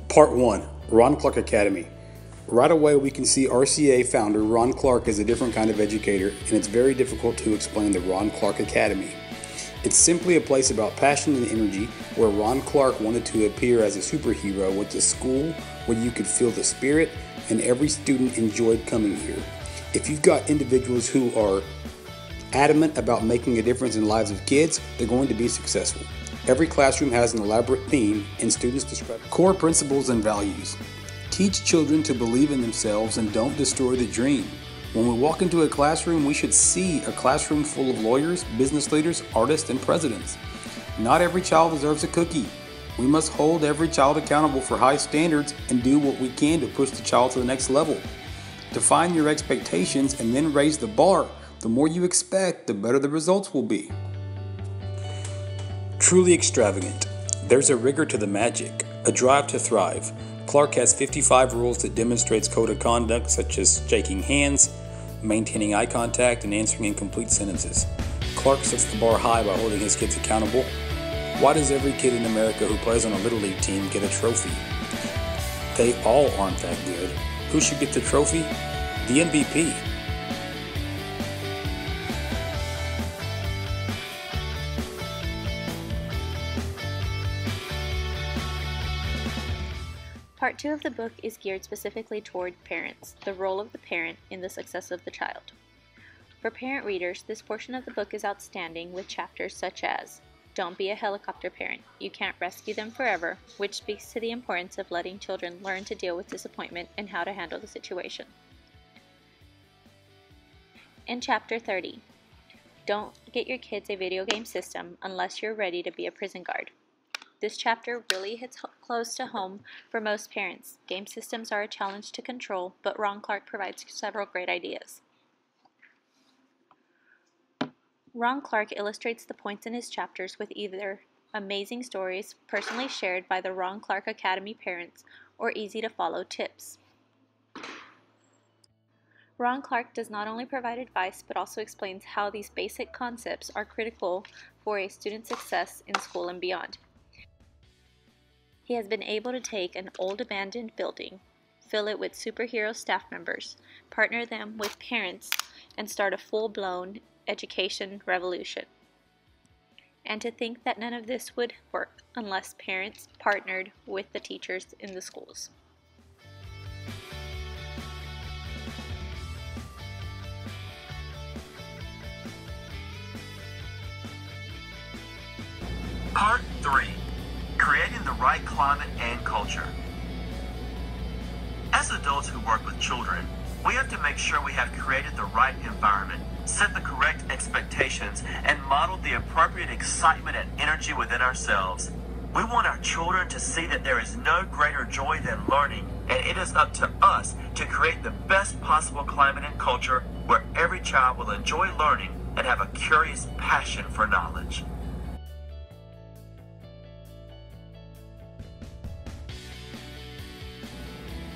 Part 1, Ron Clark Academy. Right away we can see RCA founder Ron Clark is a different kind of educator, and it's very difficult to explain the Ron Clark Academy. It's simply a place about passion and energy where Ron Clark wanted to appear as a superhero with a school where you could feel the spirit and every student enjoyed coming here. If you've got individuals who are adamant about making a difference in the lives of kids, they're going to be successful. Every classroom has an elaborate theme and students describe core principles and values. Teach children to believe in themselves and don't destroy the dream. When we walk into a classroom, we should see a classroom full of lawyers, business leaders, artists, and presidents. Not every child deserves a cookie. We must hold every child accountable for high standards and do what we can to push the child to the next level. Define your expectations and then raise the bar. The more you expect, the better the results will be. Truly extravagant. There's a rigor to the magic, a drive to thrive. Clark has 55 rules that demonstrates code of conduct, such as shaking hands, maintaining eye contact, and answering incomplete sentences. Clark sets the bar high by holding his kids accountable. Why does every kid in America who plays on a Little League team get a trophy? They all aren't that good. Who should get the trophy? The MVP. Part 2 of the book is geared specifically toward parents, the role of the parent in the success of the child. For parent readers, this portion of the book is outstanding with chapters such as Don't be a helicopter parent, you can't rescue them forever, which speaks to the importance of letting children learn to deal with disappointment and how to handle the situation. In Chapter 30, Don't get your kids a video game system unless you're ready to be a prison guard. This chapter really hits close to home for most parents. Game systems are a challenge to control, but Ron Clark provides several great ideas. Ron Clark illustrates the points in his chapters with either amazing stories personally shared by the Ron Clark Academy parents or easy-to-follow tips. Ron Clark does not only provide advice, but also explains how these basic concepts are critical for a student's success in school and beyond. He has been able to take an old abandoned building, fill it with superhero staff members, partner them with parents, and start a full-blown education revolution. And to think that none of this would work unless parents partnered with the teachers in the schools. Part 3. Creating the right climate and culture. As adults who work with children, we have to make sure we have created the right environment, set the correct expectations, and modeled the appropriate excitement and energy within ourselves. We want our children to see that there is no greater joy than learning, and it is up to us to create the best possible climate and culture where every child will enjoy learning and have a curious passion for knowledge.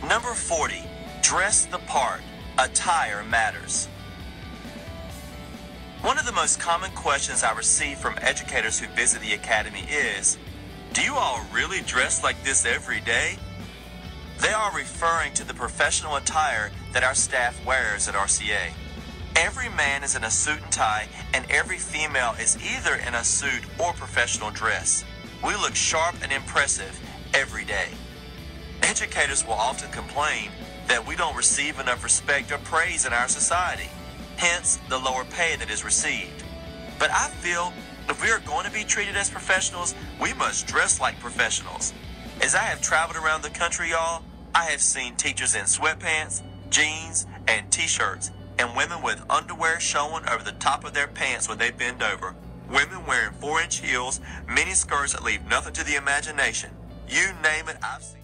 Number 40, dress the part. Attire matters. One of the most common questions I receive from educators who visit the academy is, do you all really dress like this every day? They are referring to the professional attire that our staff wears at RCA. Every man is in a suit and tie, and every female is either in a suit or professional dress. We look sharp and impressive every day. Educators will often complain that we don't receive enough respect or praise in our society, hence the lower pay that is received. But I feel if we are going to be treated as professionals, we must dress like professionals. As I have traveled around the country, y'all, I have seen teachers in sweatpants, jeans, and t-shirts, and women with underwear showing over the top of their pants when they bend over. Women wearing 4-inch heels, mini skirts that leave nothing to the imagination. You name it, I've seen.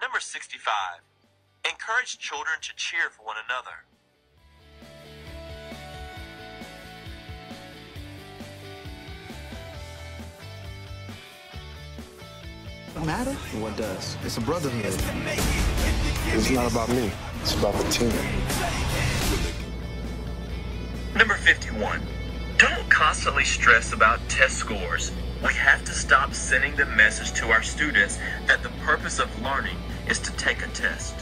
Number 65. Encourage children to cheer for one another. Don't matter? What does? It's a brotherhood. It's not about me. It's about the team. Number 51. Don't constantly stress about test scores. We have to stop sending the message to our students that the purpose of learning is to take a test.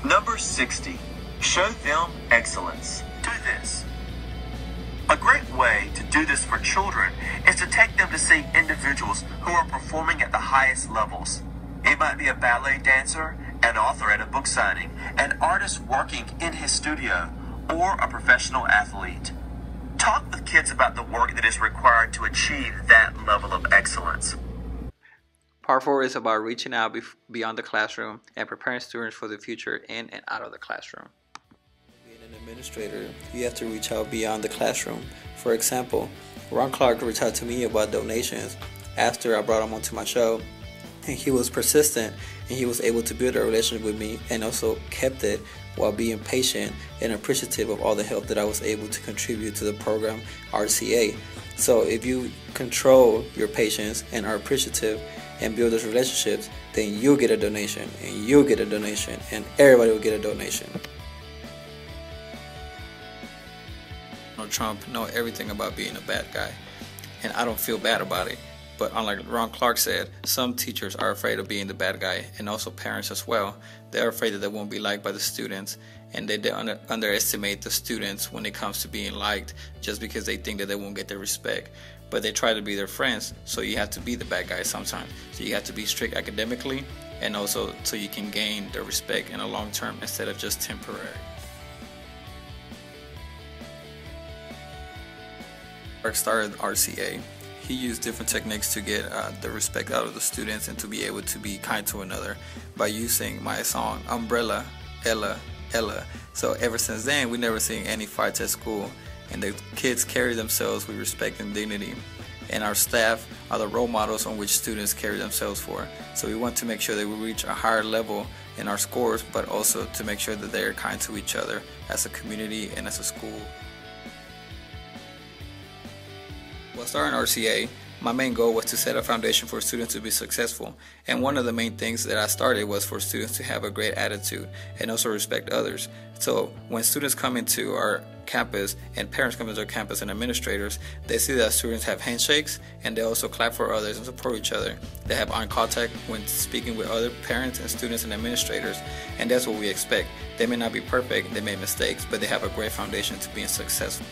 Number 60, show them excellence. Do this. A great way to do this for children is to take them to see individuals who are performing at the highest levels. It might be a ballet dancer, an author at a book signing, an artist working in his studio, or a professional athlete. Talk with kids about the work that is required to achieve that level of excellence. Part 4 is about reaching out beyond the classroom and preparing students for the future in and out of the classroom. Being an administrator, you have to reach out beyond the classroom. For example, Ron Clark reached out to me about donations after I brought him onto my show, and he was persistent and he was able to build a relationship with me and also kept it while being patient and appreciative of all the help that I was able to contribute to the program RCA. So if you control your patience and are appreciative and build those relationships, then you'll get a donation and you'll get a donation and everybody will get a donation. Donald Trump know everything about being a bad guy, and I don't feel bad about it. But unlike Ron Clark said, some teachers are afraid of being the bad guy, and also parents as well. They're afraid that they won't be liked by the students, and they underestimate the students when it comes to being liked just because they think that they won't get their respect. But they try to be their friends, so you have to be the bad guy sometimes. So you have to be strict academically, and also so you can gain their respect in the long term instead of just temporary. Clark started RCA. He used different techniques to get the respect out of the students and to be able to be kind to another by using my song Umbrella, Ella, Ella. So ever since then, we never seen any fights at school, and the kids carry themselves with respect and dignity. And our staff are the role models on which students carry themselves for. So we want to make sure that we reach a higher level in our scores, but also to make sure that they are kind to each other as a community and as a school. While starting RCA, my main goal was to set a foundation for students to be successful, and one of the main things that I started was for students to have a great attitude and also respect others. So when students come into our campus and parents come into our campus and administrators, they see that students have handshakes and they also clap for others and support each other. They have eye contact when speaking with other parents and students and administrators, and that's what we expect. They may not be perfect, they make mistakes, but they have a great foundation to being successful.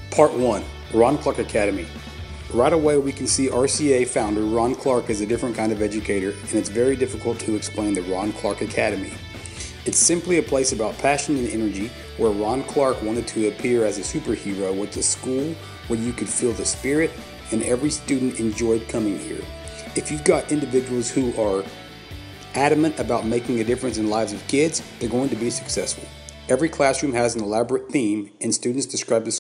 Part 1, Ron Clark Academy. Right away we can see RCA founder Ron Clark is a different kind of educator, and it's very difficult to explain the Ron Clark Academy. It's simply a place about passion and energy where Ron Clark wanted to appear as a superhero with a school where you could feel the spirit and every student enjoyed coming here. If you've got individuals who are adamant about making a difference in the lives of kids, they're going to be successful. Every classroom has an elaborate theme, and students describe the